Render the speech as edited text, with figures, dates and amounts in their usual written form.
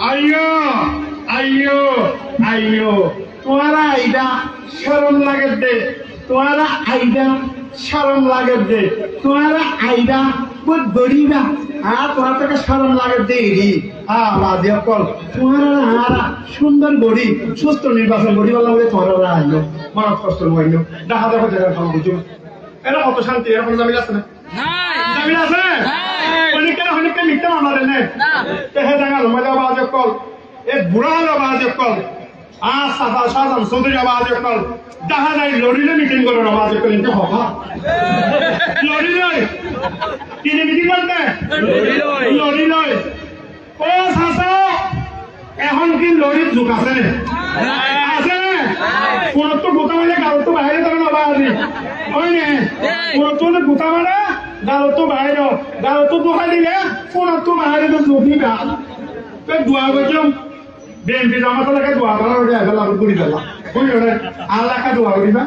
আইয়ো আইয়ো আইয়ো তোমারা আইডা শরম লাগে দে তোমারা আইডা শরম লাগে দে তোমারা আইডা বহুত গরিবা তোমার থেকে শরম লাগে দে বাদে কল তোমারা সুন্দর গড়ি সুস্থ নির্বাচন গড়ি বলা বলে তোমারা আইলো মনত কষ্ট হইলো দেখা দেখো জায়গা খাওয়া বুঝো এরা কত শান্তি এরকম জামিল আছে না জামিল আছে হনিকে লিখতে আমার এনে হে জায়গা মজা বাজে কল এ বুড়া বাজে কল সাফা সাজান চৌধুরী আবাজ কল দেখা যায় লড়িলে মিটিং করো আবাজ কল কিন্তু হবা লড়িলই তিনি মিটিং করতে লড়িলই ও সাসা এখন কি লড়ির যুগ আছে নে আছে কোন তো গোটা মানে গাঁও তো বাইরে যাবে না বাজি হয় নে কোন তো গোটা মানে গাঁও তো বাইরে গাঁও তো দোকান দিলে কোন তো বাইরে তো নদীবা দোয়া করছিলাম বিএনপি জামাত লাগে দোয়া করার আগে আল্লাহ করি দিলাম আল্লাহকে দোয়া করিবা